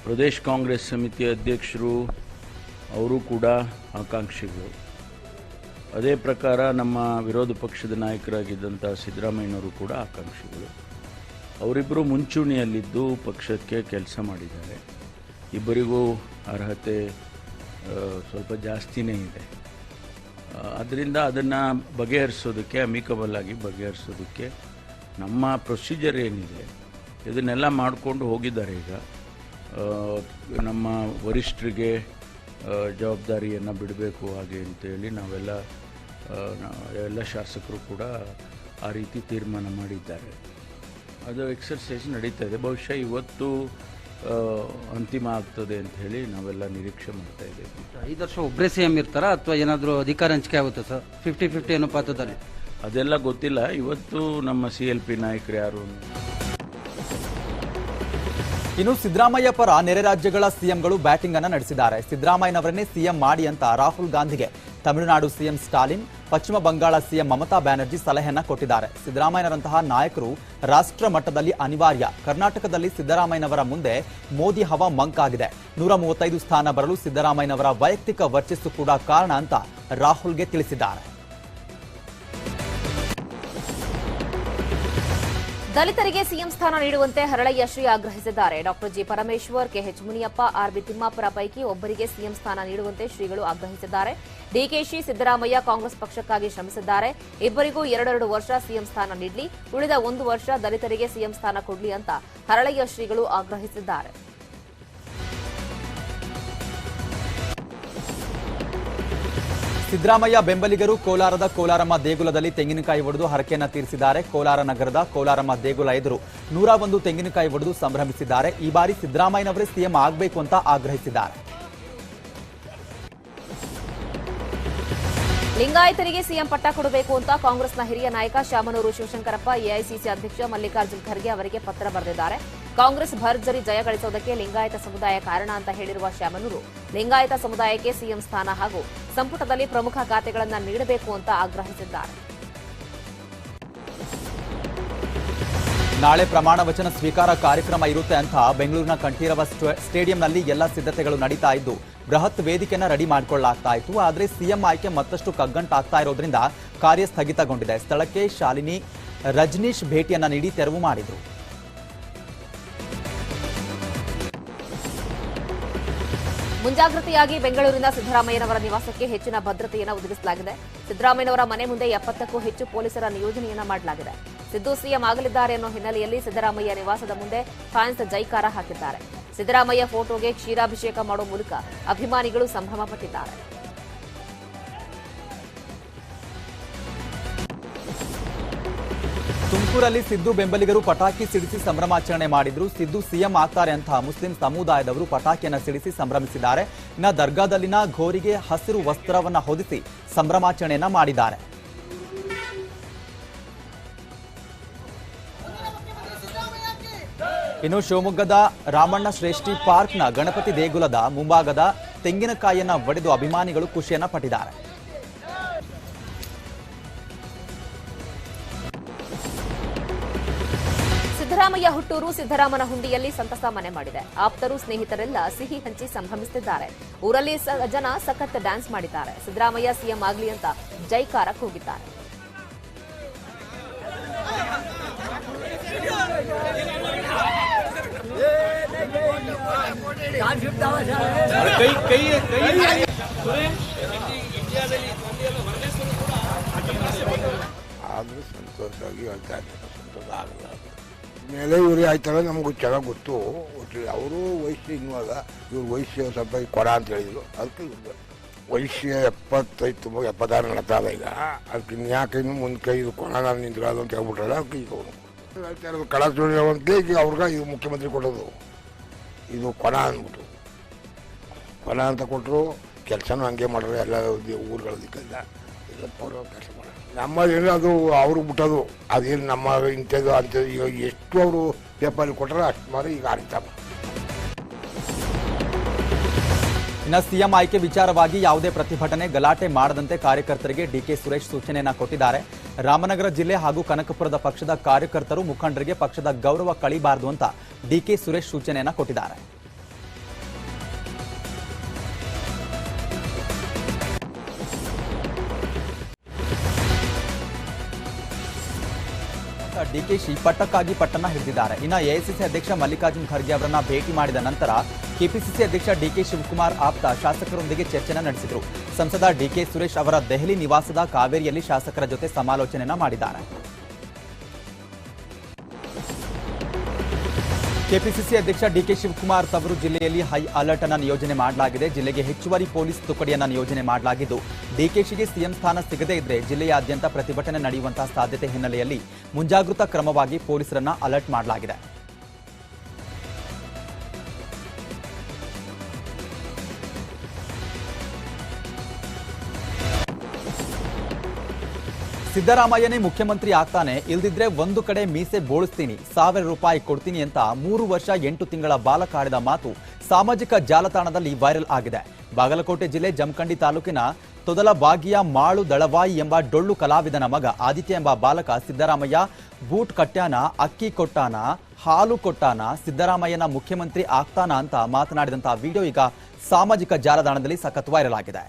ಪ್ರದೇಶ್ ಕಾಂಗ್ರೆಸ್ ಸಮಿತಿ ಅಧ್ಯಕ್ಷರು ಅವರು ಕೂಡ ಆಕಾಂಕ್ಷಿಗಳು. ಅದೇ ಪ್ರಕಾರ ನಮ್ಮ ವಿರೋಧ ಪಕ್ಷದ ನಾಯಕರಾಗಿದ್ದಂಥ ಸಿದ್ದರಾಮಯ್ಯನವರು ಕೂಡ ಆಕಾಂಕ್ಷಿಗಳು. ಅವರಿಬ್ಬರು ಮುಂಚೂಣಿಯಲ್ಲಿದ್ದು ಪಕ್ಷಕ್ಕೆ ಕೆಲಸ ಮಾಡಿದ್ದಾರೆ. ಇಬ್ಬರಿಗೂ ಅರ್ಹತೆ ಸ್ವಲ್ಪ ಜಾಸ್ತಿನೇ ಇದೆ. ಅದರಿಂದ ಅದನ್ನು ಬಗೆಹರಿಸೋದಕ್ಕೆ, ಅಮಿಕಬಲ್ ಆಗಿ ಬಗೆಹರಿಸೋದಕ್ಕೆ ನಮ್ಮ ಪ್ರೊಸೀಜರ್ ಏನಿದೆ ಇದನ್ನೆಲ್ಲ ಮಾಡಿಕೊಂಡು ಹೋಗಿದ್ದಾರೆ. ಈಗ ನಮ್ಮ ವರಿಷ್ಠರಿಗೆ ಜವಾಬ್ದಾರಿಯನ್ನು ಬಿಡಬೇಕು ಹಾಗೆ ಅಂತೇಳಿ ಎಲ್ಲ ಶಾಸಕರು ಕೂಡ ಆ ರೀತಿ ತೀರ್ಮಾನ ಮಾಡಿದ್ದಾರೆ. ಅದು ಎಕ್ಸರ್ಸೈಸ್ ನಡೀತಾ ಇದೆ. ಬಹುಶಃ ಇವತ್ತು ಅಂತಿಮ ಆಗ್ತದೆ ಅಂತ ಹೇಳಿ ನಾವೆಲ್ಲ ನಿರೀಕ್ಷೆ ಮಾಡ್ತಾ ಇದ್ದೇವೆ. 5 ವರ್ಷ ಒಬ್ಬರೇ ಸಿಎಂ ಇರ್ತಾರಾ ಅಥವಾ ಏನಾದರೂ ಅಧಿಕಾರ ಹಂಚಿಕೆ ಆಗುತ್ತೆ ಸರ್? 50-50 ಅನುಪಾತದಲ್ಲಿ? ಅದೆಲ್ಲ ಗೊತ್ತಿಲ್ಲ. ಇವತ್ತು ನಮ್ಮ CLP ನಾಯಕರು ಯಾರು. ಇನ್ನು ಸಿದ್ದರಾಮಯ್ಯ ಪರ ನೆರೆ ರಾಜ್ಯಗಳ ಸಿಎಂಗಳು ಬ್ಯಾಟಿಂಗ್ ಅನ್ನು ನಡೆಸಿದ್ದಾರೆ. ಸಿದ್ದರಾಮಯ್ಯನವರನ್ನೇ ಸಿಎಂ ಮಾಡಿ ಅಂತ ರಾಹುಲ್ ಗಾಂಧಿಗೆ ತಮಿಳುನಾಡು ಸಿಎಂ ಸ್ಟಾಲಿನ್, ಪಶ್ಚಿಮ ಬಂಗಾಳ ಸಿಎಂ ಮಮತಾ ಬ್ಯಾನರ್ಜಿ ಸಲಹೆಯನ್ನ ಕೊಟ್ಟಿದ್ದಾರೆ. ಸಿದ್ದರಾಮಯ್ಯನವರಂತಹ ನಾಯಕರು ರಾಷ್ಟ್ರ ಮಟ್ಟದಲ್ಲಿ ಅನಿವಾರ್ಯ. ಕರ್ನಾಟಕದಲ್ಲಿ ಸಿದ್ದರಾಮಯ್ಯನವರ ಮುಂದೆ ಮೋದಿ ಹವಾ ಮಂಕಾಗಿದೆ. 135 ಸ್ಥಾನ ಬರಲು ಸಿದ್ದರಾಮಯ್ಯನವರ ವೈಯಕ್ತಿಕ ವರ್ಚಸ್ಸು ಕೂಡ ಕಾರಣ ಅಂತ ರಾಹುಲ್ಗೆ ತಿಳಿಸಿದ್ದಾರೆ. ದಲಿತರಿಗೆ ಸಿಎಂ ಸ್ಥಾನ ನೀಡುವಂತೆ ಹರಳಯ್ಯ ಶ್ರೀ ಆಗ್ರಹಿಸಿದ್ದಾರೆ. ಡಾಕ್ಟರ್ ಜಿ ಪರಮೇಶ್ವರ್, ಕೆಎಚ್ ಮುನಿಯಪ್ಪ, ಆರ್ಬಿ ತಿಮ್ಮಾಪುರ ಪೈಕಿ ಒಬ್ಬರಿಗೆ ಸಿಎಂ ಸ್ಥಾನ ನೀಡುವಂತೆ ಶ್ರೀಗಳು ಆಗ್ರಹಿಸಿದ್ದಾರೆ. ಡಿಕೆಶಿ, ಸಿದ್ದರಾಮಯ್ಯ ಕಾಂಗ್ರೆಸ್ ಪಕ್ಷಕ್ಕಾಗಿ ಶ್ರಮಿಸಿದ್ದಾರೆ. ಇಬ್ಬರಿಗೂ 2 ವರ್ಷ ಸಿಎಂ ಸ್ಥಾನ ನೀಡಲಿ, ಉಳಿದ 1 ವರ್ಷ ದಲಿತರಿಗೆ ಸಿಎಂ ಸ್ಥಾನ ಕೊಡಲಿ ಅಂತ ಹರಳಯ್ಯ ಶ್ರೀಗಳು ಆಗ್ರಹಿಸಿದ್ದಾರೆ. ಸಿದ್ದರಾಮಯ್ಯ ಬೆಂಬಲಿಗರು ಕೋಲಾರದ ಕೋಲಾರಮ್ಮ ದೇಗುಲದಲ್ಲಿ ತೆಂಗಿನಕಾಯಿ ಒಡೆದು ಹರಕೆಯನ್ನ ತೀರಿಸಿದ್ದಾರೆ. ಕೋಲಾರ ನಗರದ ಕೋಲಾರಮ್ಮ ದೇಗುಲ ಎದುರು 101 ತೆಂಗಿನಕಾಯಿ ಒಡೆದು ಸಂಭ್ರಮಿಸಿದ್ದಾರೆ. ಈ ಬಾರಿ ಸಿದ್ದರಾಮಯ್ಯನವರೇ ಸಿಎಂ ಆಗಬೇಕು ಅಂತ ಆಗ್ರಹಿಸಿದ್ದಾರೆ. ಲಿಂಗಾಯತರಿಗೆ ಸಿಎಂ ಪಟ್ಟ ಕೊಡಬೇಕು ಅಂತ ಕಾಂಗ್ರೆಸ್ನ ಹಿರಿಯ ನಾಯಕ ಶಾಮನೂರು ಶಿವಶಂಕರಪ್ಪ ಎಐಸಿಸಿ ಅಧ್ಯಕ್ಷ ಮಲ್ಲಿಕಾರ್ಜುನ್ ಖರ್ಗೆ ಅವರಿಗೆ ಪತ್ರ ಬರೆದಿದ್ದಾರೆ. ಕಾಂಗ್ರೆಸ್ ಭರ್ಜರಿ ಜಯ ಗಳಿಸೋದಕ್ಕೆ ಲಿಂಗಾಯತ ಸಮುದಾಯ ಕಾರಣ ಅಂತ ಹೇಳಿರುವ ಶಾಮನೂರು, ಲಿಂಗಾಯತ ಸಮುದಾಯಕ್ಕೆ ಸಿಎಂ ಸ್ಥಾನ ಹಾಗೂ ಸಂಪುಟದಲ್ಲಿ ಪ್ರಮುಖ ಖಾತೆಗಳನ್ನು ನೀಡಬೇಕು ಅಂತ ಆಗ್ರಹಿಸಿದ್ದಾರೆ. ನಾಳೆ ಪ್ರಮಾಣ ವಚನ ಸ್ವೀಕಾರ ಕಾರ್ಯಕ್ರಮ ಇರುತ್ತೆ ಅಂತ ಬೆಂಗಳೂರಿನ ಕಂಠೀರವ ಸ್ಟೇಡಿಯಂನಲ್ಲಿ ಎಲ್ಲ ಸಿದ್ಧತೆಗಳು ನಡೀತಾ ಇದ್ದು ಬೃಹತ್ ವೇದಿಕೆಯನ್ನ ರೆಡಿ ಮಾಡಿಕೊಳ್ಳಲಾಗ್ತಾ ಇತ್ತು. ಆದರೆ ಸಿಎಂ ಆಯ್ಕೆ ಮತ್ತಷ್ಟು ಕಗ್ಗಂಟಾಗ್ತಾ ಇರೋದ್ರಿಂದ ಕಾರ್ಯ ಸ್ಥಗಿತಗೊಂಡಿದೆ. ಸ್ಥಳಕ್ಕೆ ಶಾಲಿನಿ ರಜನೀಶ್ ಭೇಟಿಯನ್ನ ನೀಡಿ ತೆರವು ಮಾಡಿದ್ರು. ಮುಂಜಾಗ್ರತೆಯಾಗಿ ಬೆಂಗಳೂರಿನ ಸಿದ್ದರಾಮಯ್ಯನವರ ನಿವಾಸಕ್ಕೆ ಹೆಚ್ಚಿನ ಭದ್ರತೆಯನ್ನು ಒದಗಿಸಲಾಗಿದೆ. ಸಿದ್ದರಾಮಯ್ಯನವರ ಮನೆ ಮುಂದೆ 70ಕ್ಕೂ ಹೆಚ್ಚು ಪೊಲೀಸರ ನಿಯೋಜನೆಯನ್ನ ಮಾಡಲಾಗಿದೆ. ಸಿದ್ದು ಸಿಎಂ ಆಗಲಿದ್ದಾರೆ ಅನ್ನೋ ಹಿನ್ನೆಲೆಯಲ್ಲಿ ಸಿದ್ದರಾಮಯ್ಯ ನಿವಾಸದ ಮುಂದೆ ಫ್ಯಾನ್ಸ್ ಜೈಕಾರ ಹಾಕಿದ್ದಾರೆ. ಸಿದ್ದರಾಮಯ್ಯ ಫೋಟೋಗೆ ಕ್ಷೀರಾಭಿಷೇಕ ಮಾಡುವ ಮೂಲಕ ಅಭಿಮಾನಿಗಳು ಸಂಭ್ರಮ ಪಟ್ಟಿದ್ದಾರೆ. ತುಮಕೂರಲ್ಲಿ ಸಿದ್ದು ಬೆಂಬಲಿಗರು ಪಟಾಕಿ ಸಿಡಿಸಿ ಸಂಭ್ರಮಾಚರಣೆ ಮಾಡಿದ್ರು. ಸಿದ್ದು ಸಿಎಂ ಆಗ್ತಾರೆ ಅಂತ ಮುಸ್ಲಿಂ ಸಮುದಾಯದವರು ಪಟಾಕಿಯನ್ನ ಸಿಡಿಸಿ ಸಂಭ್ರಮಿಸಿದ್ದಾರೆ. ಇನ್ನು ದರ್ಗಾದಲ್ಲಿನ ಘೋರಿಗೆ ಹಸಿರು ವಸ್ತ್ರವನ್ನ ಹೊದಿಸಿ ಸಂಭ್ರಮಾಚರಣೆಯನ್ನ ಮಾಡಿದ್ದಾರೆ. ಇನ್ನು ಶಿವಮೊಗ್ಗದ ರಾಮಣ್ಣ ಶ್ರೇಷ್ಠಿ ಪಾರ್ಕ್ನ ಗಣಪತಿ ದೇಗುಲದ ಮುಂಭಾಗದ ತೆಂಗಿನಕಾಯಿಯನ್ನ ಒಡೆದು ಅಭಿಮಾನಿಗಳು ಖುಷಿಯನ್ನ ಪಟ್ಟಿದ್ದಾರೆ. ಸಿದ್ದರಾಮಯ್ಯ ಹುಟ್ಟೂರು ಸಿದ್ದರಾಮನ ಹುಂಡಿಯಲ್ಲಿ ಸಂತಸ ಮನೆ ಮಾಡಿದೆ. ಆಪ್ತರು ಸ್ನೇಹಿತರೆಲ್ಲ ಸಿಹಿ ಹಂಚಿ ಸಂಭ್ರಮಿಸುತ್ತಿದ್ದಾರೆ. ಊರಲ್ಲಿ ಜನ ಸಖತ್ ಡ್ಯಾನ್ಸ್ ಮಾಡಿದ್ದಾರೆ. ಸಿದ್ದರಾಮಯ್ಯ ಸಿಎಂ ಆಗಲಿ ಅಂತ ಜೈಕಾರ ಕೂಗಿದ್ದಾರೆ. ಆದರೂ ಸಂತೋಷವಾಗಿ ಹೇಳ್ತಾ ಇದ್ದಾರೆ. ಸಂತೋಷ ಆಗಲ್ಲ ಮೇಲೆ ಇವ್ರು ಆಯ್ತಲ್ಲ ನಮಗೂ ಚೆನ್ನಾಗಿ ಗೊತ್ತು. ಒಟ್ಟು ಅವರು ವಯಸ್ಸು ಇನ್ವಾಗ ಇವ್ರ ವಯಸ್ಸು ಸ್ವಲ್ಪ ಕೊಡ ಅಂತ ಹೇಳಿದ್ರು. ಅದಕ್ಕೆ ಇವ್ರು ವಯಸ್ಸು 75 76 ನಡೀತದ ಈಗ. ಅದಕ್ಕೆ ಇನ್ಯಾಕೆ ಇನ್ನು ಮುಂದೆ ಕೈ ಇದು ಕೊಡ ನಾನು ನಿಂತ್ಕೊಳ್ಳೋದು ಅಂತ ಹೇಳ್ಬಿಟ್ರಲ್ಲ. ಅದಕ್ಕೆ ಈಗ ಅವರು ಹೇಳ್ತಾ ಇರೋದು ಕಳ ಸುಳಿಯುವಂತೆ ಈಗ ಅವ್ರಿಗೆ ಇದು ಮುಖ್ಯಮಂತ್ರಿ ಕೊಡೋದು ಇದು ಕೊಡ ಅಂದ್ಬಿಟ್ಟು ಕೊಡ ಅಂತ ಕೊಟ್ಟರು. ಕೆಲಸನೂ ಹಂಗೆ ಮಾಡ್ರೆ ಎಲ್ಲ ಊರುಗಳದಕ್ಕೆಲ್ಲ ಅವರು ಕೆಲಸ ಮಾಡೋದು. ನಮ್ಮದೇನು ಅದು ಅವ್ರಿಗೆ ಬಿಟ್ಟೋದು ಅದೇನು ನಮ್ಮ ಇಂಥದ್ದು ಅಂಥದ್ದು. ಈಗ ಎಷ್ಟು ಅವರು ಪೇಪರ್ ಕೊಟ್ಟರೆ ಅಷ್ಟು ಮಾರಿ ಈಗ ಆಡ್ತಾರೆ. ಇನ್ನು ಸಿಎಂ ಆಯ್ಕೆ ವಿಚಾರವಾಗಿ ಯಾವುದೇ ಪ್ರತಿಭಟನೆ ಗಲಾಟೆ ಮಾಡದಂತೆ ಕಾರ್ಯಕರ್ತರಿಗೆ ಡಿಕೆ ಸುರೇಶ್ ಸೂಚನೆಯನ್ನ ಕೊಟ್ಟಿದ್ದಾರೆ. ರಾಮನಗರ ಜಿಲ್ಲೆ ಹಾಗೂ ಕನಕಪುರದ ಪಕ್ಷದ ಕಾರ್ಯಕರ್ತರು ಮುಖಂಡರಿಗೆ ಪಕ್ಷದ ಗೌರವ ಕಳಿಬಾರದು ಅಂತ ಡಿಕೆ ಸುರೇಶ್ ಸೂಚನೆಯನ್ನ ಕೊಟ್ಟಿದ್ದಾರೆ. ಡಿಕೆಶಿ ಪಟ್ಟಕ್ಕಾಗಿ ಪಟ್ಟಣ ಹಿಡಿದಿದ್ದಾರೆ. ಇನ್ನು ಎಐಸಿಸಿ ಅಧ್ಯಕ್ಷ ಮಲ್ಲಿಕಾರ್ಜುನ್ ಖರ್ಗೆ ಅವರನ್ನ ಭೇಟಿ ಮಾಡಿದ ನಂತರ ಕೆಪಿಸಿಸಿ ಅಧ್ಯಕ್ಷ ಡಿಕೆ ಶಿವಕುಮಾರ್ ಆಪ್ತ ಶಾಸಕರೊಂದಿಗೆ ಚರ್ಚೆನ ನಡೆಸಿದರು. ಸಂಸದ ಡಿಕೆ ಸುರೇಶ್ ಅವರ ದೆಹಲಿ ನಿವಾಸದ ಕಾವೇರಿಯಲ್ಲಿ ಶಾಸಕರ ಜೊತೆ ಸಮಾಲೋಚನೆಯನ್ನ ಮಾಡಿದ್ದಾರೆ. ಕೆಪಿಸಿಸಿ ಅಧ್ಯಕ್ಷ ಡಿಕೆ ಶಿವಕುಮಾರ್ ತವರು ಜಿಲ್ಲೆಯಲ್ಲಿ ಹೈ ಅಲರ್ಟ್ ಅನ್ನು ನಿಯೋಜನೆ ಮಾಡಲಾಗಿದೆ. ಜಿಲ್ಲೆಗೆ ಹೆಚ್ಚುವರಿ ಪೊಲೀಸ್ ತುಕಡಿಯನ್ನು ನಿಯೋಜನೆ ಮಾಡಲಾಗಿದ್ದು ಡಿಕೆಶಿಗೆ ಸಿಎಂ ಸ್ಥಾನ ಸಿಗದೇ ಇದ್ರೆ ಜಿಲ್ಲೆಯಾದ್ಯಂತ ಪ್ರತಿಭಟನೆ ನಡೆಯುವಂತಹ ಸಾಧ್ಯತೆ ಹಿನ್ನೆಲೆಯಲ್ಲಿ ಮುಂಜಾಗೃತಾ ಕ್ರಮವಾಗಿ ಪೊಲೀಸರನ್ನ ಅಲರ್ಟ್ ಮಾಡಲಾಗಿದೆ. ಸಿದ್ದರಾಮಯ್ಯನೇ ಮುಖ್ಯಮಂತ್ರಿ ಆಗ್ತಾನೆ, ಇಲ್ದಿದ್ರೆ ಒಂದು ಕಡೆ ಮೀಸೆ ಬೋಳಿಸ್ತೀನಿ, 1000 ರೂಪಾಯಿ ಕೊಡ್ತೀನಿ ಅಂತ 3 ವರ್ಷ 8 ತಿಂಗಳ ಬಾಲಕ ಆಡಿದ ಮಾತು ಸಾಮಾಜಿಕ ಜಾಲತಾಣದಲ್ಲಿ ವೈರಲ್ ಆಗಿದೆ. ಬಾಗಲಕೋಟೆ ಜಿಲ್ಲೆ ಜಮಖಂಡಿ ತಾಲೂಕಿನ ತೊದಲ ಬಾಗಿಯ ಮಾಳು ದಳವಾಯಿ ಎಂಬ ಡೊಳ್ಳು ಕಲಾವಿದನ ಮಗ ಆದಿತ್ಯ ಎಂಬ ಬಾಲಕ ಸಿದ್ದರಾಮಯ್ಯ ಬೂಟ್ ಕಟ್ಟ್ಯಾನ, ಅಕ್ಕಿ ಕೊಟ್ಟಾನ, ಹಾಲು ಕೊಟ್ಟಾನ, ಸಿದ್ದರಾಮಯ್ಯನ ಮುಖ್ಯಮಂತ್ರಿ ಆಗ್ತಾನ ಅಂತ ಮಾತನಾಡಿದಂತಹ ವಿಡಿಯೋ ಈಗ ಸಾಮಾಜಿಕ ಜಾಲತಾಣದಲ್ಲಿ ಸಖತ್ ವೈರಲ್ ಆಗಿದೆ.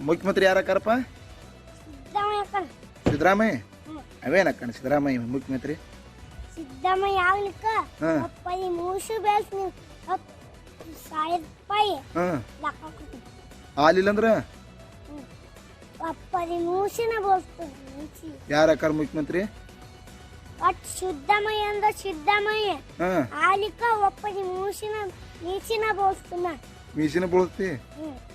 ಮುಖ್ಯಮಂತ್ರಿ ಯಾರಕ್ಕಾರಪ್ಪ? ಸಿದ್ದರಾಮಯ್ಯ. ಅವೇನಕ್ಕ ಸಿದ್ದರಾಮಯ್ಯ ಮುಖ್ಯಮಂತ್ರಿ? ಸಿದ್ದರಾಮಯ್ಯ ಆಗ್ಲಿಕ್ಕ 10 ಮೂಸು ಬೇಸ್ ನೀವು 10,000 ರೂಪಾಯಿ ಲೆಕ್ಕ ಕೊಡ್ತೀನಿ. ಆಲಿಲ್ಲ ಅಂದ್ರೆ 10 ಮೂಸಿನ ಬೋಲ್ತೀನಿ. ಯಾರ ಆಕಾರ ಮುಖ್ಯಮಂತ್ರಿ? ಒಟ್ಟು ಸಿದ್ದರಾಮಯ್ಯ ಅಂದ್ರೆ ಸಿದ್ದರಾಮಯ್ಯ ಆಗ್ಲಿಕ್ಕ 10 ಮೂಸಿನ ನೀಚಿನ ಬೋಲ್ತೀನ. ಮೀಸಿನ ಬೀಳ್ತಿ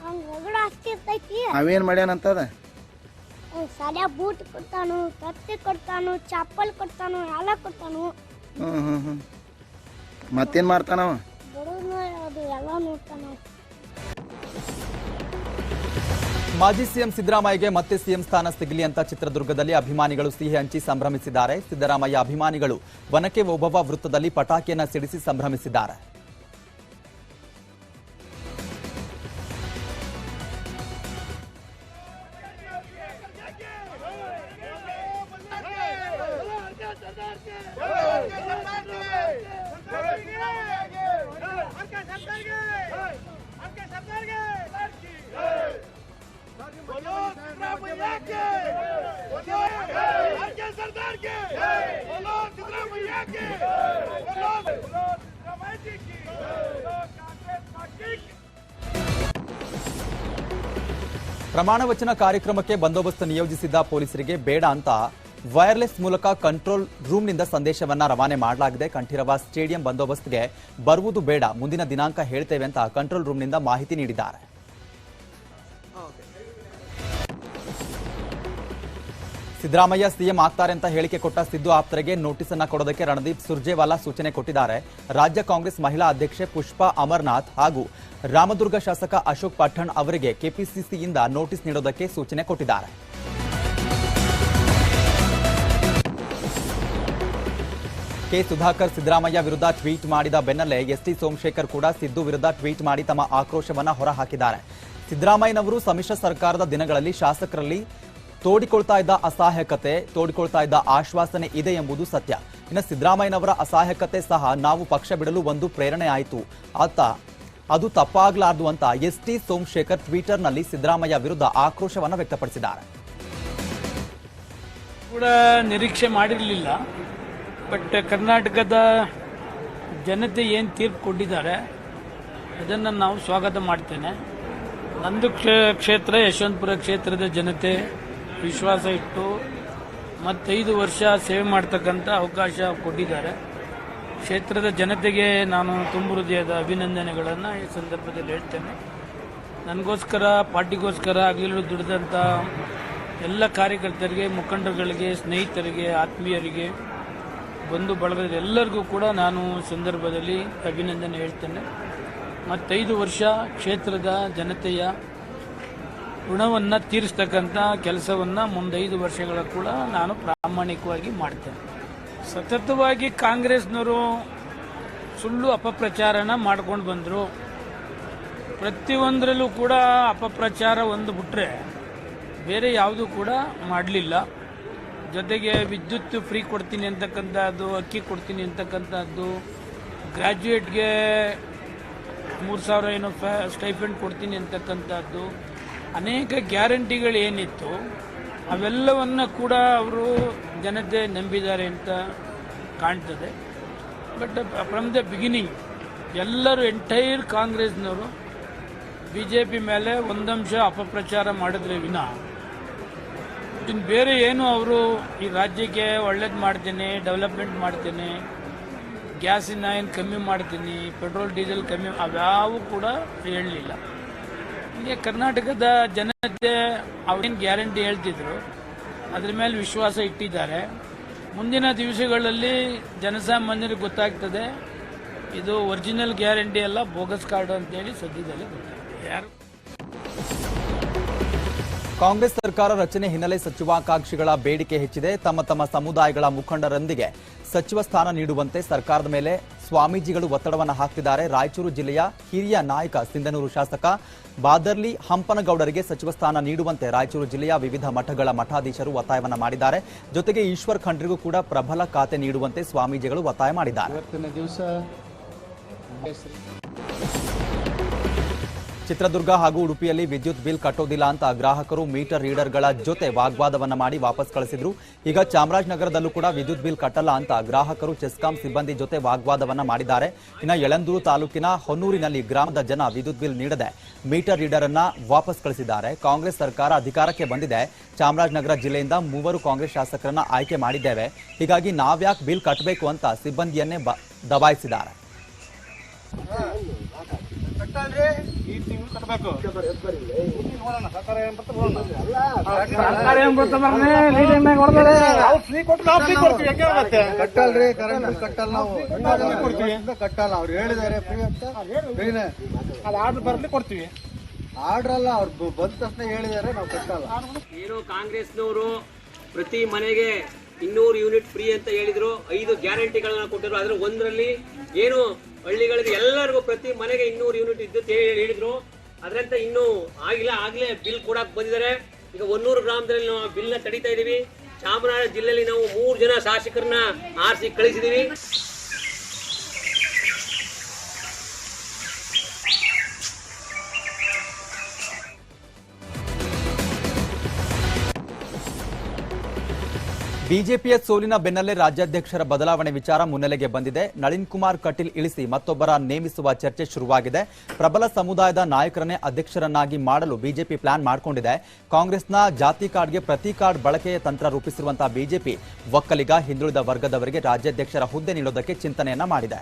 ಹಂಗ ರಗಡ ಆಸ್ತಿ ಇರ್ತೈತಿ. ಅವೇನ್ ಮಾಡ್ಯಾನಂತದ? ಸರಿಯ ಬೂಟ್ ಕೊಡ್ತಾನು, ಕತ್ತಿ ಕೊಡ್ತಾನು, ಚಪ್ಪಲ್ ಕೊಡ್ತಾನು, ಎಲ್ಲ ಕೊಡ್ತಾನು. ಮತ್ತೇನ್ ಮಾಡ್ತಾನವ? ಬಡವ್ರನ್ನ ಅದು ಎಲ್ಲ ನೋಡ್ತಾನ. ಮಾಜಿ ಸಿಎಂ ಸಿದ್ದರಾಮಯ್ಯಗೆ ಮತ್ತೆ ಸಿಎಂ ಸ್ಥಾನ ಸಿಗಲಿ ಅಂತ ಚಿತ್ರದುರ್ಗದಲ್ಲಿ ಅಭಿಮಾನಿಗಳು ಸಿಹಿ ಹಂಚಿ ಸಂಭ್ರಮಿಸಿದ್ದಾರೆ. ಸಿದ್ದರಾಮಯ್ಯ ಅಭಿಮಾನಿಗಳು ವನಕೆ ಓಬವ್ವ ವೃತ್ತದಲ್ಲಿ ಪಟಾಕಿಯನ್ನ ಸಿಡಿಸಿ ಸಂಭ್ರಮಿಸಿದ್ದಾರೆ. ಪ್ರಮಾಣ ವಚನ ಕಾರ್ಯಕ್ರಮಕ್ಕೆ ಬಂದೋಬಸ್ತ್ ನಿಯೋಜಿಸಿದ್ದ ಪೊಲೀಸರಿಗೆ ಬೇಡ ಅಂತ ವೈರ್ಲೆಸ್ ಮೂಲಕ ಕಂಟ್ರೋಲ್ ರೂಮ್ನಿಂದ ಸಂದೇಶವನ್ನ ರವಾನೆ ಮಾಡಲಾಗಿದೆ. ಕಂಠೀರವ ಸ್ಟೇಡಿಯಂ ಬಂದೋಬಸ್ತ್ಗೆ ಬರುವುದು ಬೇಡ, ಮುಂದಿನ ದಿನಾಂಕ ಹೇಳ್ತೇವೆ ಅಂತ ಕಂಟ್ರೋಲ್ ರೂಮ್ನಿಂದ ಮಾಹಿತಿ ನೀಡಿದ್ದಾರೆ. ಸಿದ್ದರಾಮಯ್ಯ ಸಿಎಂ ಆಗ್ತಾರೆ ಅಂತ ಹೇಳಿಕೆ ಕೊಟ್ಟ ಸಿದ್ದು ಆಪ್ತರಿಗೆ ನೋಟಿಸ್ ಅನ್ನ ಕೊಡೋದಕ್ಕೆ ರಣದೀಪ್ ಸುರ್ಜೇವಾಲಾ ಸೂಚನೆ ಕೊಟ್ಟಿದ್ದಾರೆ. ರಾಜ್ಯ ಕಾಂಗ್ರೆಸ್ ಮಹಿಳಾ ಅಧ್ಯಕ್ಷೆ ಪುಷ್ಪಾ ಅಮರ್ನಾಥ್ ಹಾಗೂ ರಾಮದುರ್ಗ ಶಾಸಕ ಅಶೋಕ್ ಪಠಣ್ ಅವರಿಗೆ ಕೆಪಿಸಿಸಿಯಿಂದ ನೋಟಿಸ್ ನೀಡೋದಕ್ಕೆ ಸೂಚನೆ ಕೊಟ್ಟಿದ್ದಾರೆ. ಕೆ ಸುಧಾಕರ್ ಸಿದ್ದರಾಮಯ್ಯ ವಿರುದ್ಧ ಟ್ವೀಟ್ ಮಾಡಿದ ಬೆನ್ನಲ್ಲೇ ಎಸ್ಟಿ ಸೋಮಶೇಖರ್ ಕೂಡ ಸಿದ್ದು ವಿರುದ್ಧ ಟ್ವೀಟ್ ಮಾಡಿ ತಮ್ಮ ಆಕ್ರೋಶವನ್ನ ಹೊರಹಾಕಿದ್ದಾರೆ. ಸಿದ್ದರಾಮಯ್ಯನವರು ಸಮ್ಮಿಶ್ರ ಸರ್ಕಾರದ ದಿನಗಳಲ್ಲಿ ಶಾಸಕರಲ್ಲಿ ತೋಡಿಕೊಳ್ತಾ ಇದ್ದ ಅಸಹಾಯಕತೆ, ತೋಡಿಕೊಳ್ತಾ ಇದ್ದ ಆಶ್ವಾಸನೆ ಇದೆ ಎಂಬುದು ಸತ್ಯ. ಇನ್ನು ಸಿದ್ದರಾಮಯ್ಯನವರ ಅಸಹಾಯಕತೆ ಸಹ ನಾವು ಪಕ್ಷ ಬಿಡಲು ಒಂದು ಪ್ರೇರಣೆ ಆಯಿತು, ಅದು ತಪ್ಪಾಗಲಾರದು ಅಂತ ಎಸ್ಟಿ ಸೋಮಶೇಖರ್ ಟ್ವಿಟರ್ನಲ್ಲಿ ಸಿದ್ದರಾಮಯ್ಯ ವಿರುದ್ಧ ಆಕ್ರೋಶವನ್ನು ವ್ಯಕ್ತಪಡಿಸಿದ್ದಾರೆ. ಕೂಡ ನಿರೀಕ್ಷೆ ಮಾಡಿರಲಿಲ್ಲ, ಬಟ್ ಕರ್ನಾಟಕದ ಜನತೆ ಏನು ತೀರ್ಪು ಕೊಟ್ಟಿದ್ದಾರೆ ಅದನ್ನು ನಾವು ಸ್ವಾಗತ ಮಾಡ್ತೇನೆ. ನಂದು ಕ್ಷೇತ್ರ ಯಶವಂತಪುರ ಕ್ಷೇತ್ರದ ಜನತೆ ವಿಶ್ವಾಸ ಇಟ್ಟು ಮತ್ತೈದು ವರ್ಷ ಸೇವೆ ಮಾಡ್ತಕ್ಕಂಥ ಅವಕಾಶ ಕೊಟ್ಟಿದ್ದಾರೆ. ಕ್ಷೇತ್ರದ ಜನತೆಗೆ ನಾನು ತುಂಬ ಹೃದಯದ ಅಭಿನಂದನೆಗಳನ್ನು ಈ ಸಂದರ್ಭದಲ್ಲಿ ಹೇಳ್ತೇನೆ. ನನಗೋಸ್ಕರ, ಪಾರ್ಟಿಗೋಸ್ಕರ ಹಗಲಿರುಳು ದುಡಿದಂಥ ಎಲ್ಲ ಕಾರ್ಯಕರ್ತರಿಗೆ, ಮುಖಂಡರುಗಳಿಗೆ, ಸ್ನೇಹಿತರಿಗೆ, ಆತ್ಮೀಯರಿಗೆ, ಬಂಧು ಬಳಗದ ಎಲ್ಲರಿಗೂ ಕೂಡ ನಾನು ಸಂದರ್ಭದಲ್ಲಿ ಅಭಿನಂದನೆ ಹೇಳ್ತೇನೆ. ಮತ್ತೈದು ವರ್ಷ ಕ್ಷೇತ್ರದ ಜನತೆಯ ಋಣವನ್ನು ತೀರಿಸ್ತಕ್ಕಂಥ ಕೆಲಸವನ್ನು ಮುಂದೈದು ವರ್ಷಗಳ ಕೂಡ ನಾನು ಪ್ರಾಮಾಣಿಕವಾಗಿ ಮಾಡ್ತೇನೆ. ಸತತವಾಗಿ ಕಾಂಗ್ರೆಸ್ನವರು ಸುಳ್ಳು ಅಪಪ್ರಚಾರನ ಮಾಡ್ಕೊಂಡು ಬಂದರು. ಪ್ರತಿಯೊಂದರಲ್ಲೂ ಕೂಡ ಅಪಪ್ರಚಾರ ಒಂದು ಬಿಟ್ಟರೆ ಬೇರೆ ಯಾವುದೂ ಕೂಡ ಮಾಡಲಿಲ್ಲ. ಜೊತೆಗೆ ವಿದ್ಯುತ್ ಫ್ರೀ ಕೊಡ್ತೀನಿ ಅಂತಕ್ಕಂಥದ್ದು, ಅಕ್ಕಿ ಕೊಡ್ತೀನಿ ಅಂತಕ್ಕಂಥದ್ದು, ಗ್ರ್ಯಾಜುಯೇಟ್ಗೆ 3,000 ಏನೋ ಸ್ಟೈಫಂಡ್ ಕೊಡ್ತೀನಿ ಅಂತಕ್ಕಂಥದ್ದು, ಅನೇಕ ಗ್ಯಾರಂಟಿಗಳು ಏನಿತ್ತು ಅವೆಲ್ಲವನ್ನು ಕೂಡ ಅವರು ಜನತೆ ನಂಬಿದ್ದಾರೆ ಅಂತ ಕಾಣ್ತದೆ. ಬಟ್ ಫ್ರಮ್ ದ ಬಿಗಿನಿಂಗ್ ಎಲ್ಲರೂ ಎಂಟೈರ್ ಕಾಂಗ್ರೆಸ್ನವರು BJP ಮೇಲೆ ಒಂದಂಶ ಅಪಪ್ರಚಾರ ಮಾಡಿದ್ರೆ ವಿನಃ ಇನ್ನು ಬೇರೆ ಏನು ಅವರು ಈ ರಾಜ್ಯಕ್ಕೆ ಒಳ್ಳೇದು ಮಾಡ್ತೇನೆ, ಡೆವಲಪ್ಮೆಂಟ್ ಮಾಡ್ತೇನೆ, ಗ್ಯಾಸಿನ ಏನು ಕಮ್ಮಿ ಮಾಡ್ತೀನಿ, ಪೆಟ್ರೋಲ್ ಡೀಸೆಲ್ ಕಮ್ಮಿ, ಅವ್ಯಾವು ಕೂಡ ಹೇಳಲಿಲ್ಲ. ಹೀಗೆ ಕರ್ನಾಟಕದ ಜನತೆ ಅವೇನು ಗ್ಯಾರಂಟಿ ಹೇಳ್ತಿದ್ರು ಅದ್ರ ಮೇಲೆ ವಿಶ್ವಾಸ ಇಟ್ಟಿದ್ದಾರೆ. ಮುಂದಿನ ದಿವಸಗಳಲ್ಲಿ ಜನಸಾಮಾನ್ಯರಿಗೆ ಗೊತ್ತಾಗ್ತದೆ ಇದು ಒರಿಜಿನಲ್ ಗ್ಯಾರಂಟಿ ಅಲ್ಲ, ಬೋಗಸ್ ಕಾರ್ಡ್ ಅಂತೇಳಿ ಸದ್ಯದಲ್ಲಿ ಗೊತ್ತಾಗ್ತದೆ. ಯಾರು ಕಾಂಗ್ರೆಸ್ ಸರ್ಕಾರ ರಚನೆ ಹಿನ್ನೆಲೆ ಸಚಿವಾಕಾಂಕ್ಷಿಗಳ ಬೇಡಿಕೆ ಹೆಚ್ಚಿದೆ. ತಮ್ಮ ತಮ್ಮ ಸಮುದಾಯಗಳ ಮುಖಂಡರೊಂದಿಗೆ ಸಚಿವ ಸ್ಥಾನ ನೀಡುವಂತೆ ಸರ್ಕಾರದ ಮೇಲೆ ಸ್ವಾಮೀಜಿಗಳು ಒತ್ತಡವನ್ನು ಹಾಕ್ತಿದ್ದಾರೆ. ರಾಯಚೂರು ಜಿಲ್ಲೆಯ ಹಿರಿಯ ನಾಯಕ ಸಿಂಧನೂರು ಶಾಸಕ ಬಾದರ್ಲಿ ಹಂಪನಗೌಡರಿಗೆ ಸಚಿವ ಸ್ಥಾನ ನೀಡುವಂತೆ ರಾಯಚೂರು ಜಿಲ್ಲೆಯ ವಿವಿಧ ಮಠಗಳ ಮಠಾಧೀಶರು ಒತ್ತಾಯವನ್ನ ಮಾಡಿದ್ದಾರೆ. ಜೊತೆಗೆ ಈಶ್ವರ್ ಖಂಡ್ರಿಗೂ ಕೂಡ ಪ್ರಬಲ ಖಾತೆ ನೀಡುವಂತೆ ಸ್ವಾಮೀಜಿಗಳು ಒತ್ತಾಯ ಮಾಡಿದ್ದಾರೆ. ಚಿತ್ರದುರ್ಗ ಹಾಗೂ ಉಡುಪಿಯಲ್ಲಿ ವಿದ್ಯುತ್ ಬಿಲ್ ಕಟ್ಟೋದಿಲ್ಲ ಅಂತ ಗ್ರಾಹಕರು ಮೀಟರ್ ರೀಡರ್ಗಳ ಜೊತೆ ವಾಗ್ವಾದವನ್ನ ಮಾಡಿ ವಾಪಸ್ ಕಳಿಸಿದ್ರು. ಈಗ ಚಾಮರಾಜನಗರದಲ್ಲೂ ಕೂಡ ವಿದ್ಯುತ್ ಬಿಲ್ ಕಟ್ಟಲ್ಲ ಅಂತ ಗ್ರಾಹಕರು ಚೆಸ್ಕಾಂ ಸಿಬ್ಬಂದಿ ಜೊತೆ ವಾಗ್ವಾದವನ್ನ ಮಾಡಿದ್ದಾರೆ. ಇನ್ನು ಯಳಂದೂರು ತಾಲೂಕಿನ ಹೊನ್ನೂರಿನಲ್ಲಿ ಗ್ರಾಮದ ಜನ ವಿದ್ಯುತ್ ಬಿಲ್ ನೀಡದೆ ಮೀಟರ್ ರೀಡರ್ ಅನ್ನ ವಾಪಸ್ ಕಳಿಸಿದ್ದಾರೆ. ಕಾಂಗ್ರೆಸ್ ಸರ್ಕಾರ ಅಧಿಕಾರಕ್ಕೆ ಬಂದಿದೆ. ಚಾಮರಾಜನಗರ ಜಿಲ್ಲೆಯಿಂದ 3 ಕಾಂಗ್ರೆಸ್ ಶಾಸಕರನ್ನ ಆಯ್ಕೆ ಮಾಡಿದ್ದೇವೆ. ಹೀಗಾಗಿ ನಾವ್ಯಾಕೆ ಬಿಲ್ ಕಟ್ಟಬೇಕು ಅಂತ ಸಿಬ್ಬಂದಿಯನ್ನೇ ದಬಾಯಿಸಿದ್ದಾರೆ. ಕಟ್ಟಲ್ರಿ ಕರೆಂಟ್ ಕಟ್ಟಲ್ಲ ನಾವು ಕಟ್ಟಲ್ಲ ಅವ್ರು ಹೇಳಿದಾರೆ ಅದು ಆರ್ಡರ್ ಬರ್ಲಿ ಕೊಡ್ತೀವಿ. ಆರ್ಡರ್ ಅಲ್ಲ ಅವ್ರು ಬಂದ ತಕ್ಷಣ ಹೇಳಿದಾರೆ ನಾವು ಕಟ್ಟಲ್ಲ. ಏನು ಕಾಂಗ್ರೆಸ್ನವರು ಪ್ರತಿ ಮನೆಗೆ 200 ಯೂನಿಟ್ ಫ್ರೀ ಅಂತ ಹೇಳಿದ್ರು. 5 ಗ್ಯಾರಂಟಿಗಳನ್ನ ಕೊಟ್ಟಿದ್ರು. ಅದ್ರ ಒಂದರಲ್ಲಿ ಏನು ಹಳ್ಳಿಗಳಿಗೆ ಎಲ್ಲರಿಗೂ ಪ್ರತಿ ಮನೆಗೆ 200 ಯೂನಿಟ್ ಇದ್ದು ಹೇಳಿದ್ರು. ಅದರಂತೆ ಇನ್ನೂ ಆಗಿಲ್ಲ. ಆಗ್ಲೇ ಬಿಲ್ ಕೊಡಕ್ ಬಂದಿದ್ದಾರೆ. ಈಗ 100 ಗ್ರಾಮದಲ್ಲಿ ನಾವು ಬಿಲ್ ನ ತಡೀತಾ ಇದೀವಿ. ಚಾಮರಾಜ ಜಿಲ್ಲೆಯಲ್ಲಿ ನಾವು 3 ಜನ ಶಾಸಕರನ್ನ ಆರಿಸಿ ಕಳಿಸಿದೀವಿ. ಬಿಜೆಪಿಯ ಸೋಲಿನ ಬೆನ್ನಲ್ಲೇ ರಾಜ್ಯಾಧ್ಯಕ್ಷರ ಬದಲಾವಣೆ ವಿಚಾರ ಮುನ್ನೆಲೆಗೆ ಬಂದಿದೆ. ನಳಿನ್ ಕುಮಾರ್ ಕಟೀಲ್ ಇಳಿಸಿ ಮತ್ತೊಬ್ಬರ ನೇಮಿಸುವ ಚರ್ಚೆ ಶುರುವಾಗಿದೆ. ಪ್ರಬಲ ಸಮುದಾಯದ ನಾಯಕರನ್ನೇ ಅಧ್ಯಕ್ಷರನ್ನಾಗಿ ಮಾಡಲು ಬಿಜೆಪಿ ಪ್ಲಾನ್ ಮಾಡಿಕೊಂಡಿದೆ. ಕಾಂಗ್ರೆಸ್ನ ಜಾತಿ ಕಾರ್ಡ್ಗೆ ಪ್ರತಿ ಕಾರ್ಡ್ ಬಳಕೆಯ ತಂತ್ರ ರೂಪಿಸಿರುವಂತಹ ಬಿಜೆಪಿ ಒಕ್ಕಲಿಗ ಹಿಂದುಳಿದ ವರ್ಗದವರಿಗೆ ರಾಜ್ಯಾಧ್ಯಕ್ಷರ ಹುದ್ದೆ ನೀಡೋದಕ್ಕೆ ಚಿಂತನೆಯನ್ನ ಮಾಡಿದೆ.